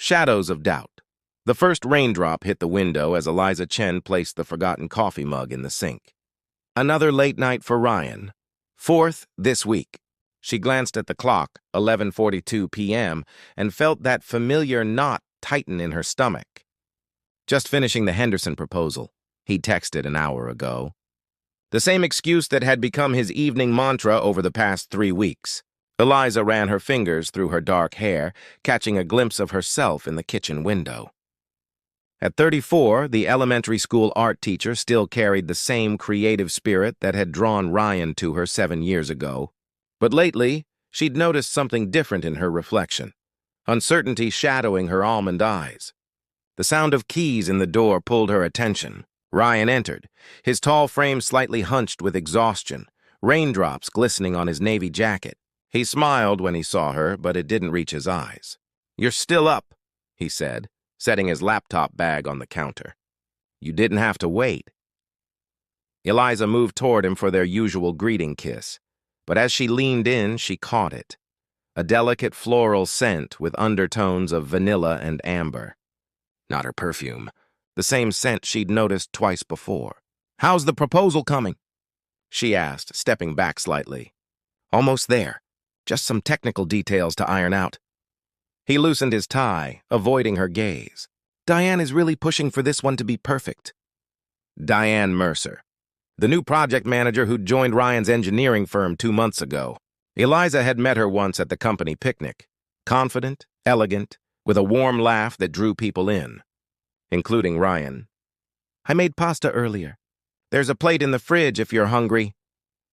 Shadows of doubt. The first raindrop hit the window as Eliza Chen placed the forgotten coffee mug in the sink. Another late night for Ryan. Fourth this week. She glanced at the clock, 11:42 p.m., and felt that familiar knot tighten in her stomach. Just finishing the Henderson proposal, he texted an hour ago. The same excuse that had become his evening mantra over the past 3 weeks. Eliza ran her fingers through her dark hair, catching a glimpse of herself in the kitchen window. At 34, the elementary school art teacher still carried the same creative spirit that had drawn Ryan to her 7 years ago. But lately, she'd noticed something different in her reflection, uncertainty shadowing her almond eyes. The sound of keys in the door pulled her attention. Ryan entered, his tall frame slightly hunched with exhaustion, raindrops glistening on his navy jacket. He smiled when he saw her, but it didn't reach his eyes. "You're still up," he said, setting his laptop bag on the counter. "You didn't have to wait." Eliza moved toward him for their usual greeting kiss, but as she leaned in, she caught it. A delicate floral scent with undertones of vanilla and amber. Not her perfume, the same scent she'd noticed twice before. "How's the proposal coming?" she asked, stepping back slightly. "Almost there. Just some technical details to iron out." He loosened his tie, avoiding her gaze. "Diane is really pushing for this one to be perfect." Diane Mercer, the new project manager who'd joined Ryan's engineering firm 2 months ago. Eliza had met her once at the company picnic. Confident, elegant, with a warm laugh that drew people in, including Ryan. "I made pasta earlier. There's a plate in the fridge if you're hungry."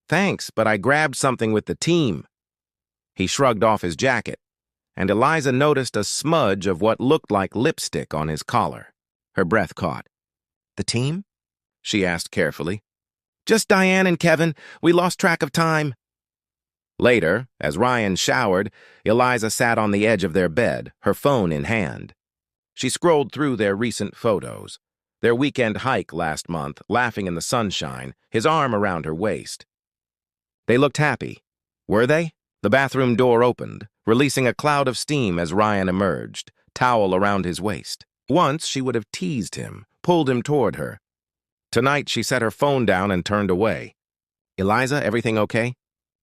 "Thanks, but I grabbed something with the team." He shrugged off his jacket, and Eliza noticed a smudge of what looked like lipstick on his collar. Her breath caught. "The team?" she asked carefully. "Just Diane and Kevin. We lost track of time." Later, as Ryan showered, Eliza sat on the edge of their bed, her phone in hand. She scrolled through their recent photos, their weekend hike last month, laughing in the sunshine, his arm around her waist. They looked happy. Were they? The bathroom door opened, releasing a cloud of steam as Ryan emerged, towel around his waist. Once she would have teased him, pulled him toward her. Tonight she set her phone down and turned away. "Eliza, everything okay?"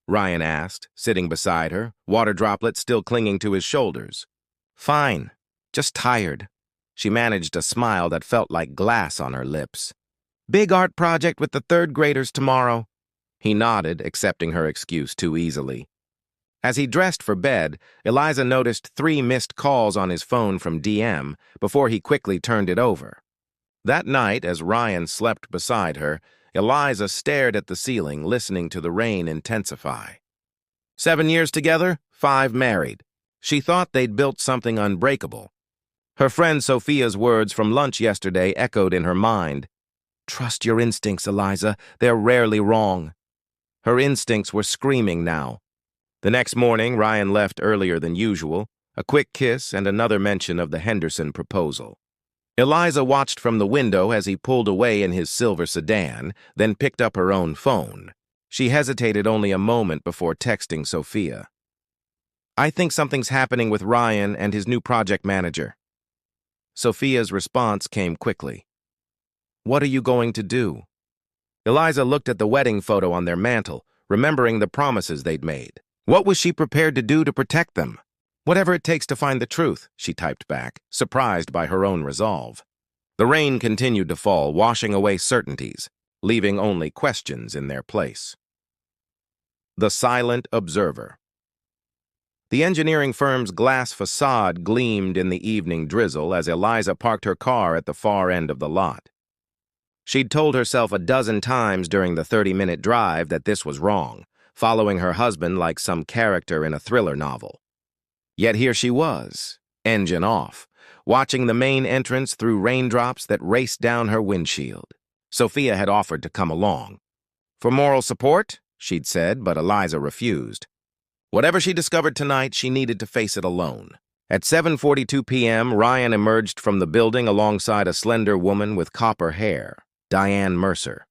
Ryan asked, sitting beside her, water droplets still clinging to his shoulders. "Fine. Just tired." She managed a smile that felt like glass on her lips. "Big art project with the 3rd graders tomorrow." He nodded, accepting her excuse too easily. As he dressed for bed, Eliza noticed 3 missed calls on his phone from DM before he quickly turned it over. That night, as Ryan slept beside her, Eliza stared at the ceiling, listening to the rain intensify. 7 years together, 5 married. She thought they'd built something unbreakable. Her friend Sophia's words from lunch yesterday echoed in her mind. "Trust your instincts, Eliza. They're rarely wrong." Her instincts were screaming now. The next morning, Ryan left earlier than usual, a quick kiss and another mention of the Henderson proposal. Eliza watched from the window as he pulled away in his silver sedan, then picked up her own phone. She hesitated only a moment before texting Sophia. "I think something's happening with Ryan and his new project manager." Sophia's response came quickly. "What are you going to do?" Eliza looked at the wedding photo on their mantel, remembering the promises they'd made. What was she prepared to do to protect them? "Whatever it takes to find the truth," she typed back, surprised by her own resolve. The rain continued to fall, washing away certainties, leaving only questions in their place. The Silent Observer. The engineering firm's glass facade gleamed in the evening drizzle as Eliza parked her car at the far end of the lot. She'd told herself a dozen times during the 30-minute drive that this was wrong, following her husband like some character in a thriller novel. Yet here she was, engine off, watching the main entrance through raindrops that raced down her windshield. Sophia had offered to come along. For moral support, she'd said, but Eliza refused. Whatever she discovered tonight, she needed to face it alone. At 7:42 p.m., Ryan emerged from the building alongside a slender woman with copper hair, Diane Mercer.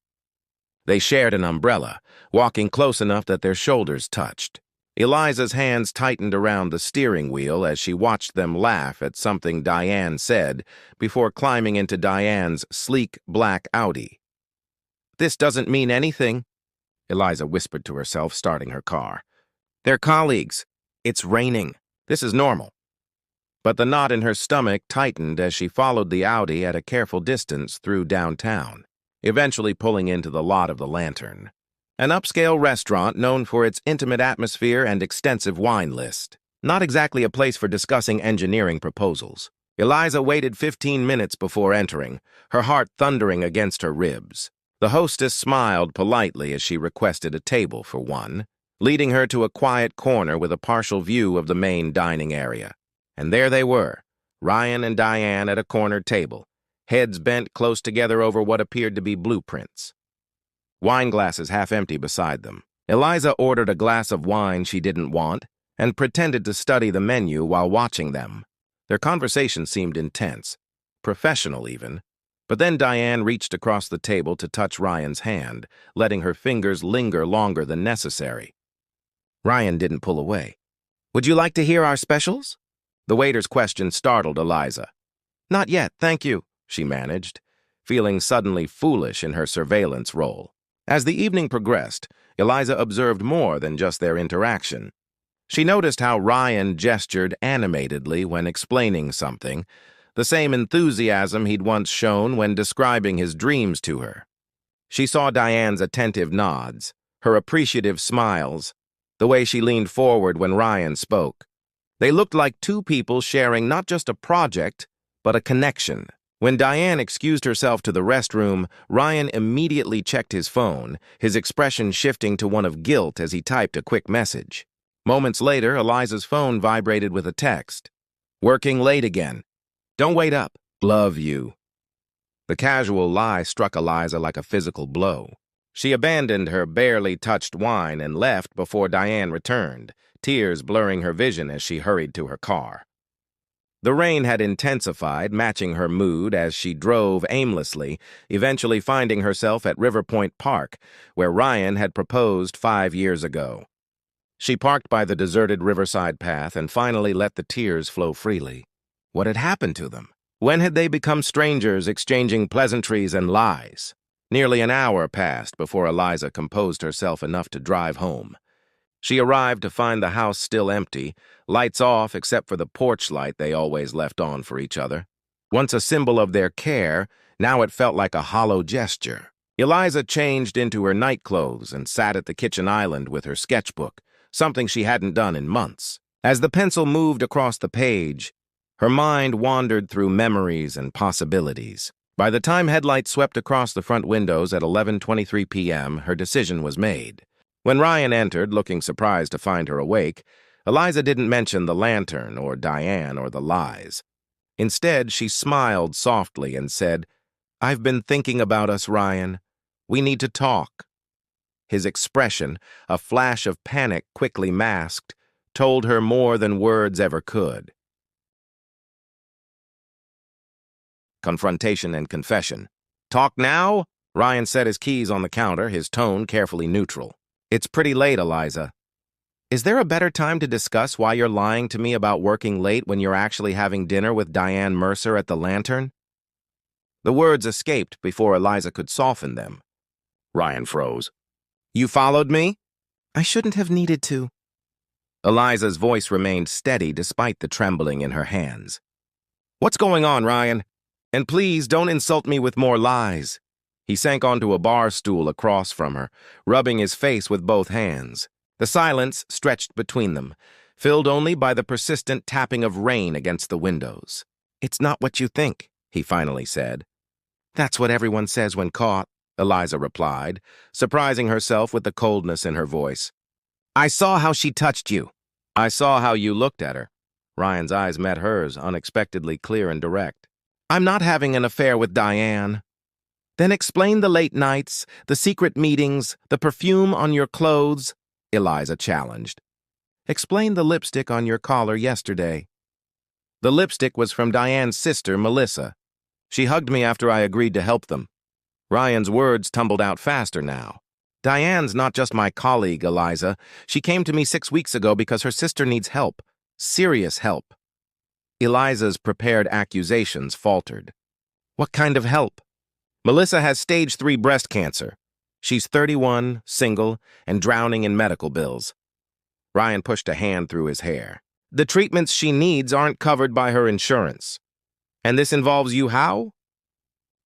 They shared an umbrella, walking close enough that their shoulders touched. Eliza's hands tightened around the steering wheel as she watched them laugh at something Diane said before climbing into Diane's sleek black Audi. "This doesn't mean anything," Eliza whispered to herself, starting her car. "They're colleagues. It's raining. This is normal." But the knot in her stomach tightened as she followed the Audi at a careful distance through downtown, eventually pulling into the lot of the Lantern, an upscale restaurant known for its intimate atmosphere and extensive wine list. Not exactly a place for discussing engineering proposals. Eliza waited 15 minutes before entering, her heart thundering against her ribs. The hostess smiled politely as she requested a table for one, leading her to a quiet corner with a partial view of the main dining area. And there they were, Ryan and Diane at a corner table, heads bent close together over what appeared to be blueprints. Wine glasses half empty beside them. Eliza ordered a glass of wine she didn't want and pretended to study the menu while watching them. Their conversation seemed intense, professional even. But then Diane reached across the table to touch Ryan's hand, letting her fingers linger longer than necessary. Ryan didn't pull away. "Would you like to hear our specials?" The waiter's question startled Eliza. "Not yet, thank you," she managed, feeling suddenly foolish in her surveillance role. As the evening progressed, Eliza observed more than just their interaction. She noticed how Ryan gestured animatedly when explaining something, the same enthusiasm he'd once shown when describing his dreams to her. She saw Diane's attentive nods, her appreciative smiles, the way she leaned forward when Ryan spoke. They looked like two people sharing not just a project, but a connection. When Diane excused herself to the restroom, Ryan immediately checked his phone, his expression shifting to one of guilt as he typed a quick message. Moments later, Eliza's phone vibrated with a text. "Working late again. Don't wait up. Love you." The casual lie struck Eliza like a physical blow. She abandoned her barely touched wine and left before Diane returned, tears blurring her vision as she hurried to her car. The rain had intensified, matching her mood as she drove aimlessly, eventually finding herself at Riverpoint Park, where Ryan had proposed 5 years ago. She parked by the deserted riverside path and finally let the tears flow freely. What had happened to them? When had they become strangers exchanging pleasantries and lies? Nearly an hour passed before Eliza composed herself enough to drive home. She arrived to find the house still empty, lights off except for the porch light they always left on for each other. Once a symbol of their care, now it felt like a hollow gesture. Eliza changed into her night clothes and sat at the kitchen island with her sketchbook, something she hadn't done in months. As the pencil moved across the page, her mind wandered through memories and possibilities. By the time headlights swept across the front windows at 11:23 p.m., her decision was made. When Ryan entered, looking surprised to find her awake, Eliza didn't mention the lantern or Diane or the lies. Instead, she smiled softly and said, "I've been thinking about us, Ryan. We need to talk." His expression, a flash of panic quickly masked, told her more than words ever could. Confrontation and confession. "Talk now?" Ryan set his keys on the counter, his tone carefully neutral. "It's pretty late, Eliza. Is there a better time to discuss why you're lying to me about working late when you're actually having dinner with Diane Mercer at the Lantern?" The words escaped before Eliza could soften them. Ryan froze. "You followed me?" "I shouldn't have needed to." Eliza's voice remained steady despite the trembling in her hands. "What's going on, Ryan? And please don't insult me with more lies." He sank onto a bar stool across from her, rubbing his face with both hands. The silence stretched between them, filled only by the persistent tapping of rain against the windows. "It's not what you think," he finally said. "That's what everyone says when caught," Eliza replied, surprising herself with the coldness in her voice. "I saw how she touched you." "I saw how you looked at her." Ryan's eyes met hers, unexpectedly clear and direct. "I'm not having an affair with Diane." "Then explain the late nights, the secret meetings, the perfume on your clothes," Eliza challenged. "Explain the lipstick on your collar yesterday." The lipstick was from Diane's sister, Melissa. She hugged me after I agreed to help them. Ryan's words tumbled out faster now. Diane's not just my colleague, Eliza. She came to me 6 weeks ago because her sister needs help. Serious help. Eliza's prepared accusations faltered. What kind of help? Melissa has stage 3 breast cancer. She's 31, single, and drowning in medical bills. Ryan pushed a hand through his hair. The treatments she needs aren't covered by her insurance. And this involves you how?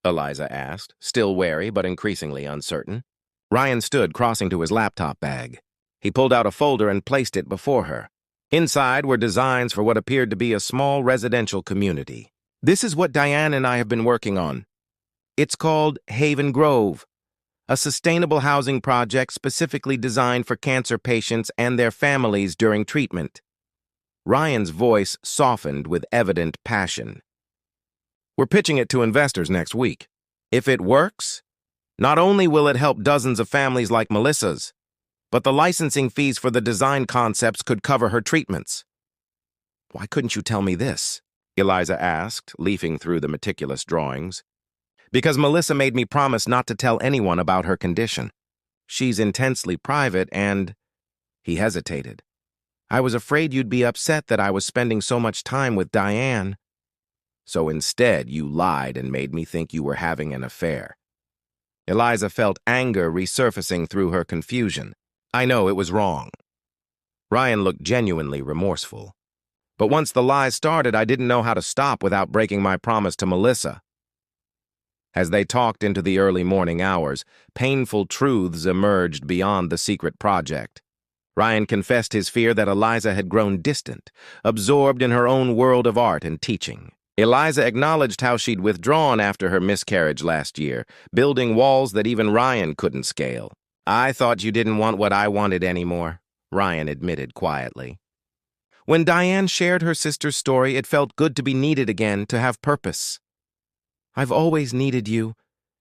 Eliza asked, still wary but increasingly uncertain. Ryan stood, crossing to his laptop bag. He pulled out a folder and placed it before her. Inside were designs for what appeared to be a small residential community. This is what Diane and I have been working on. It's called Haven Grove, a sustainable housing project specifically designed for cancer patients and their families during treatment. Ryan's voice softened with evident passion. We're pitching it to investors next week. If it works, not only will it help dozens of families like Melissa's, but the licensing fees for the design concepts could cover her treatments. Why couldn't you tell me this? Eliza asked, leafing through the meticulous drawings. Because Melissa made me promise not to tell anyone about her condition. She's intensely private and... He hesitated. I was afraid you'd be upset that I was spending so much time with Diane. So instead, you lied and made me think you were having an affair. Eliza felt anger resurfacing through her confusion. I know it was wrong. Ryan looked genuinely remorseful. But once the lies started, I didn't know how to stop without breaking my promise to Melissa. As they talked into the early morning hours, painful truths emerged beyond the secret project. Ryan confessed his fear that Eliza had grown distant, absorbed in her own world of art and teaching. Eliza acknowledged how she'd withdrawn after her miscarriage last year, building walls that even Ryan couldn't scale. I thought you didn't want what I wanted anymore, Ryan admitted quietly. When Diane shared her sister's story, it felt good to be needed again, to have purpose. I've always needed you,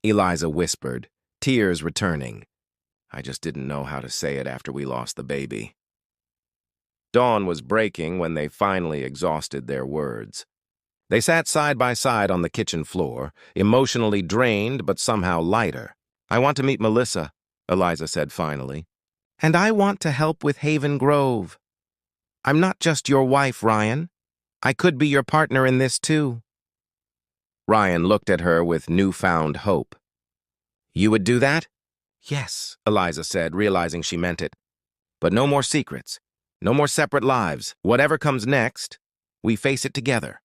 Eliza whispered, tears returning. I just didn't know how to say it after we lost the baby. Dawn was breaking when they finally exhausted their words. They sat side by side on the kitchen floor, emotionally drained but somehow lighter. I want to meet Melissa, Eliza said finally. And I want to help with Haven Grove. I'm not just your wife, Ryan. I could be your partner in this too. Ryan looked at her with newfound hope. You would do that? Yes, Eliza said, realizing she meant it. But no more secrets. No more separate lives. Whatever comes next, we face it together.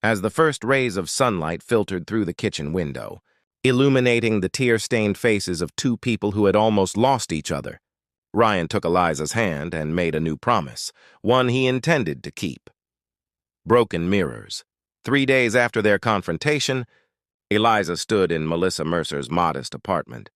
As the first rays of sunlight filtered through the kitchen window, illuminating the tear-stained faces of two people who had almost lost each other, Ryan took Eliza's hand and made a new promise, one he intended to keep. Broken mirrors. 3 days after their confrontation, Eliza stood in Melissa Mercer's modest apartment,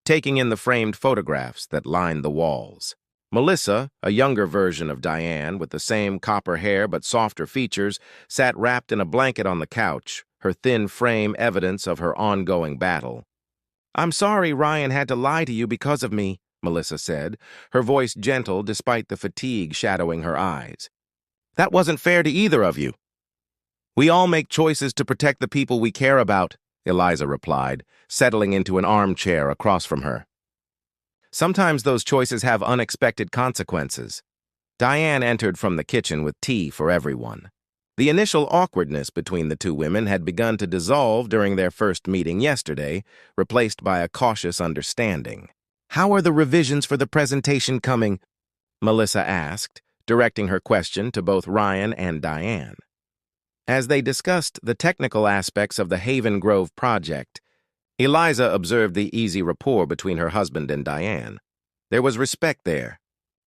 taking in the framed photographs that lined the walls. Melissa, a younger version of Diane with the same copper hair but softer features, sat wrapped in a blanket on the couch, her thin frame evidence of her ongoing battle. I'm sorry Ryan had to lie to you because of me, Melissa said, her voice gentle despite the fatigue shadowing her eyes. That wasn't fair to either of you. We all make choices to protect the people we care about, Eliza replied, settling into an armchair across from her. Sometimes those choices have unexpected consequences. Diane entered from the kitchen with tea for everyone. The initial awkwardness between the two women had begun to dissolve during their first meeting yesterday, replaced by a cautious understanding. How are the revisions for the presentation coming? Melissa asked, directing her question to both Ryan and Diane. As they discussed the technical aspects of the Haven Grove project, Eliza observed the easy rapport between her husband and Diane. There was respect there,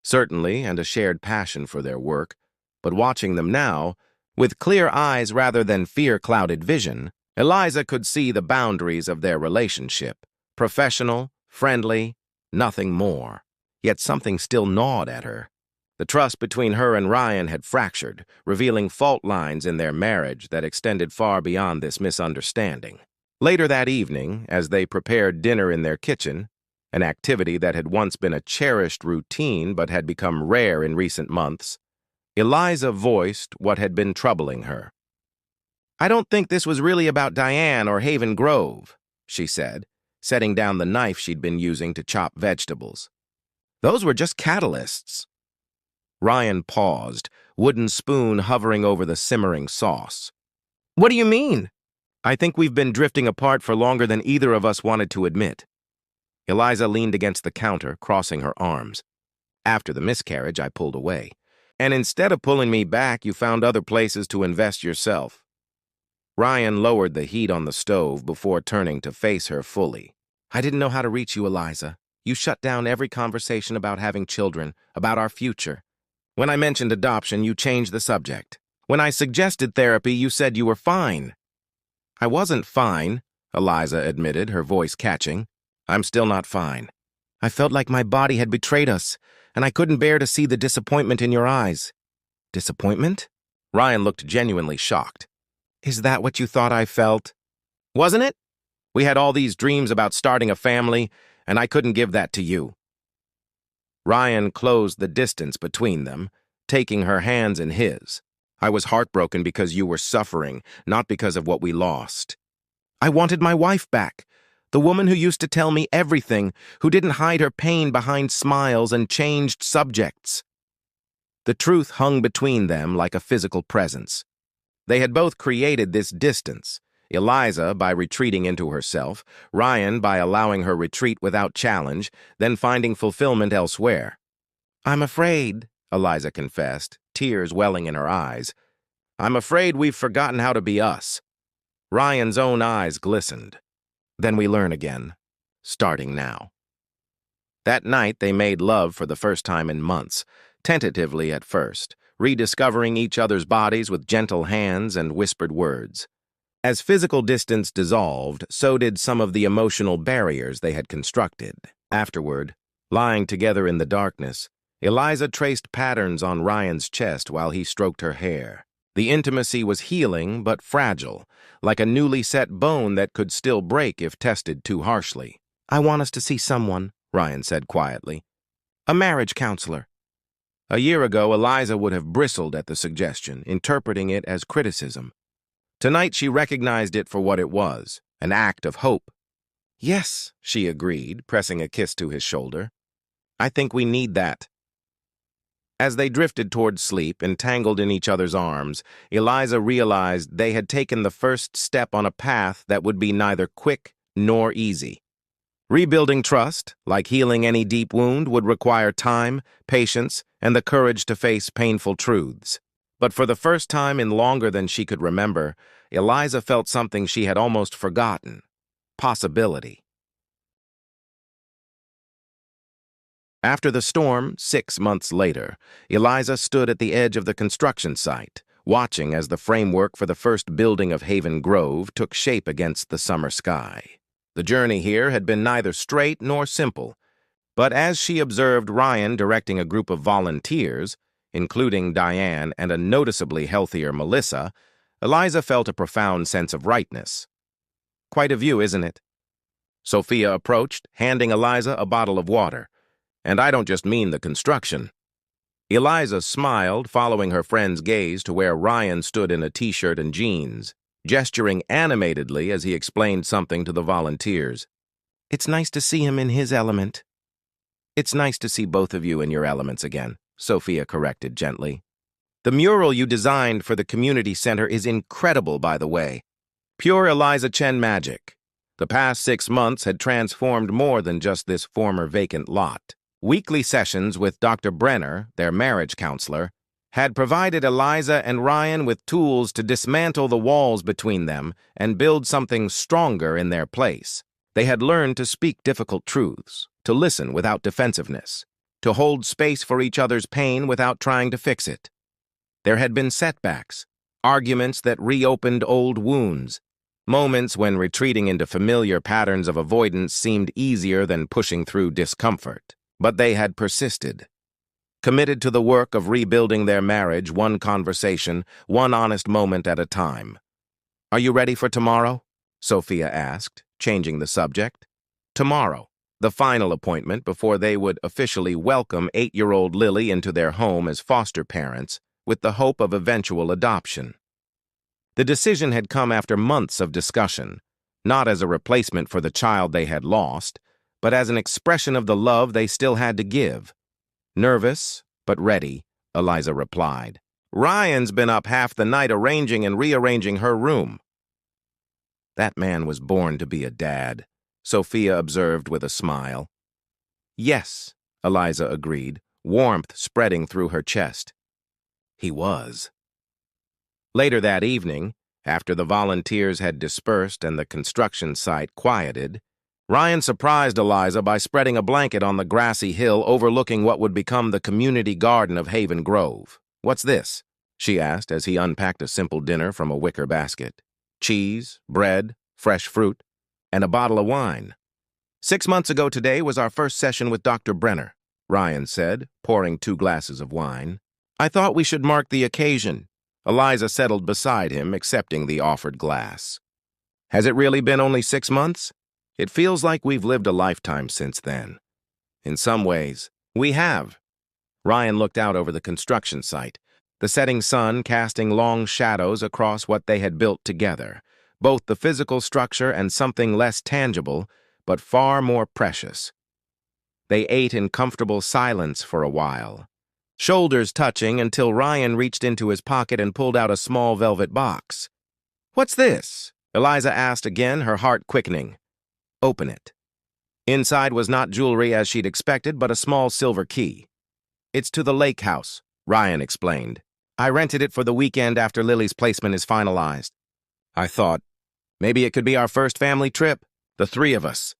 certainly, and a shared passion for their work, but watching them now, with clear eyes rather than fear-clouded vision, Eliza could see the boundaries of their relationship. Professional, friendly, nothing more. Yet something still gnawed at her. The trust between her and Ryan had fractured, revealing fault lines in their marriage that extended far beyond this misunderstanding. Later that evening, as they prepared dinner in their kitchen, an activity that had once been a cherished routine but had become rare in recent months, Eliza voiced what had been troubling her. I don't think this was really about Diane or Haven Grove, she said. setting down the knife she'd been using to chop vegetables. Those were just catalysts. Ryan paused, wooden spoon hovering over the simmering sauce. What do you mean? I think we've been drifting apart for longer than either of us wanted to admit. Eliza leaned against the counter, crossing her arms. After the miscarriage, I pulled away. And instead of pulling me back, you found other places to invest yourself. Ryan lowered the heat on the stove before turning to face her fully. I didn't know how to reach you, Eliza. You shut down every conversation about having children, about our future. When I mentioned adoption, you changed the subject. When I suggested therapy, you said you were fine. I wasn't fine, Eliza admitted, her voice catching. I'm still not fine. I felt like my body had betrayed us, and I couldn't bear to see the disappointment in your eyes. Disappointment? Ryan looked genuinely shocked. Is that what you thought I felt? Wasn't it? We had all these dreams about starting a family, and I couldn't give that to you. Ryan closed the distance between them, taking her hands in his. I was heartbroken because you were suffering, not because of what we lost. I wanted my wife back, the woman who used to tell me everything, who didn't hide her pain behind smiles and changed subjects. The truth hung between them like a physical presence. They had both created this distance, Eliza by retreating into herself, Ryan by allowing her retreat without challenge, then finding fulfillment elsewhere. I'm afraid, Eliza confessed, tears welling in her eyes. I'm afraid we've forgotten how to be us. Ryan's own eyes glistened. Then we learn again, starting now. That night they made love for the first time in months, tentatively at first, rediscovering each other's bodies with gentle hands and whispered words. As physical distance dissolved, so did some of the emotional barriers they had constructed. Afterward, lying together in the darkness, Eliza traced patterns on Ryan's chest while he stroked her hair. The intimacy was healing but fragile, like a newly set bone that could still break if tested too harshly. I want us to see someone, Ryan said quietly. A marriage counselor. A year ago, Eliza would have bristled at the suggestion, interpreting it as criticism. Tonight she recognized it for what it was, an act of hope. Yes, she agreed, pressing a kiss to his shoulder. I think we need that. As they drifted toward sleep, entangled in each other's arms, Eliza realized they had taken the first step on a path that would be neither quick nor easy. Rebuilding trust, like healing any deep wound, would require time, patience, and the courage to face painful truths. But for the first time in longer than she could remember, Eliza felt something she had almost forgotten: possibility. After the storm, 6 months later, Eliza stood at the edge of the construction site, watching as the framework for the first building of Haven Grove took shape against the summer sky. The journey here had been neither straight nor simple, but as she observed Ryan directing a group of volunteers, including Diane and a noticeably healthier Melissa, Eliza felt a profound sense of rightness. Quite a view, isn't it? Sophia approached, handing Eliza a bottle of water. And I don't just mean the construction. Eliza smiled, following her friend's gaze to where Ryan stood in a t-shirt and jeans, gesturing animatedly as he explained something to the volunteers. It's nice to see him in his element. It's nice to see both of you in your elements again, Sophia corrected gently. The mural you designed for the community center is incredible, by the way. Pure Eliza Chen magic. The past 6 months had transformed more than just this former vacant lot. Weekly sessions with Dr. Brenner, their marriage counselor, had provided Eliza and Ryan with tools to dismantle the walls between them and build something stronger in their place. They had learned to speak difficult truths, to listen without defensiveness, to hold space for each other's pain without trying to fix it. There had been setbacks, arguments that reopened old wounds, moments when retreating into familiar patterns of avoidance seemed easier than pushing through discomfort. But they had persisted, committed to the work of rebuilding their marriage, one conversation, one honest moment at a time. Are you ready for tomorrow? Sophia asked, changing the subject. Tomorrow, the final appointment before they would officially welcome 8-year-old Lily into their home as foster parents, with the hope of eventual adoption. The decision had come after months of discussion, not as a replacement for the child they had lost, but as an expression of the love they still had to give. Nervous, but ready, Eliza replied. Ryan's been up half the night arranging and rearranging her room. That man was born to be a dad, Sophia observed with a smile. Yes, Eliza agreed, warmth spreading through her chest. He was. Later that evening, after the volunteers had dispersed and the construction site quieted, Ryan surprised Eliza by spreading a blanket on the grassy hill overlooking what would become the community garden of Haven Grove. What's this? She asked as he unpacked a simple dinner from a wicker basket. Cheese, bread, fresh fruit, and a bottle of wine. 6 months ago today was our first session with Dr. Brenner, Ryan said, pouring 2 glasses of wine. I thought we should mark the occasion. Eliza settled beside him, accepting the offered glass. Has it really been only 6 months? It feels like we've lived a lifetime since then. In some ways, we have. Ryan looked out over the construction site, the setting sun casting long shadows across what they had built together, both the physical structure and something less tangible, but far more precious. They ate in comfortable silence for a while, shoulders touching until Ryan reached into his pocket and pulled out a small velvet box. What's this? Eliza asked again, her heart quickening. Open it. Inside was not jewelry as she'd expected, but a small silver key. It's to the lake house, Ryan explained. I rented it for the weekend after Lily's placement is finalized. I thought, maybe it could be our first family trip, the 3 of us.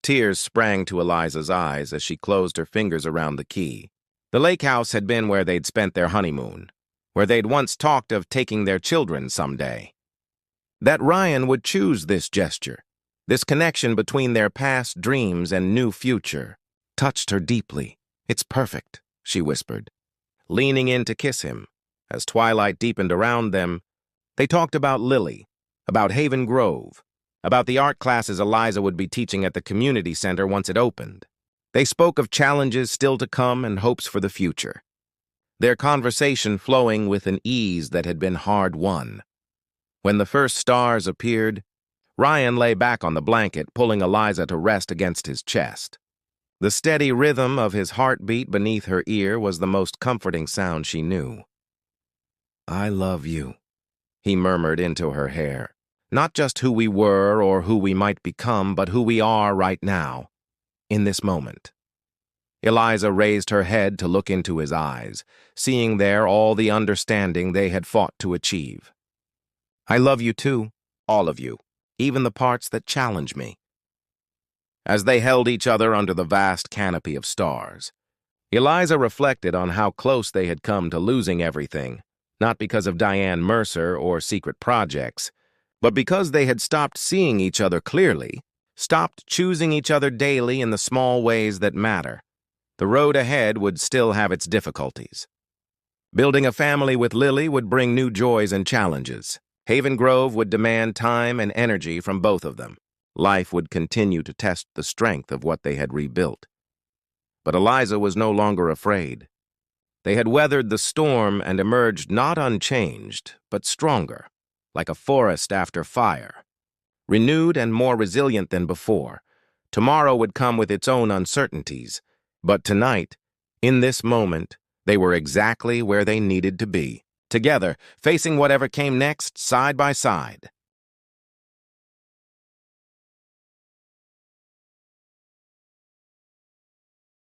Tears sprang to Eliza's eyes as she closed her fingers around the key. The lake house had been where they'd spent their honeymoon, where they'd once talked of taking their children someday. That Ryan would choose this gesture, this connection between their past dreams and new future, touched her deeply. It's perfect, she whispered, leaning in to kiss him. As twilight deepened around them, they talked about Lily, about Haven Grove, about the art classes Eliza would be teaching at the community center once it opened. They spoke of challenges still to come and hopes for the future, their conversation flowing with an ease that had been hard-won. When the first stars appeared, Ryan lay back on the blanket, pulling Eliza to rest against his chest. The steady rhythm of his heartbeat beneath her ear was the most comforting sound she knew. I love you, he murmured into her hair. Not just who we were or who we might become, but who we are right now, in this moment. Eliza raised her head to look into his eyes, seeing there all the understanding they had fought to achieve. I love you too, all of you, even the parts that challenge me. As they held each other under the vast canopy of stars, Eliza reflected on how close they had come to losing everything, not because of Diane Mercer or secret projects, but because they had stopped seeing each other clearly, stopped choosing each other daily in the small ways that matter. The road ahead would still have its difficulties. Building a family with Lily would bring new joys and challenges. Haven Grove would demand time and energy from both of them. Life would continue to test the strength of what they had rebuilt. But Eliza was no longer afraid. They had weathered the storm and emerged not unchanged, but stronger, like a forest after fire. Renewed and more resilient than before, tomorrow would come with its own uncertainties. But tonight, in this moment, they were exactly where they needed to be, together, facing whatever came next, side by side.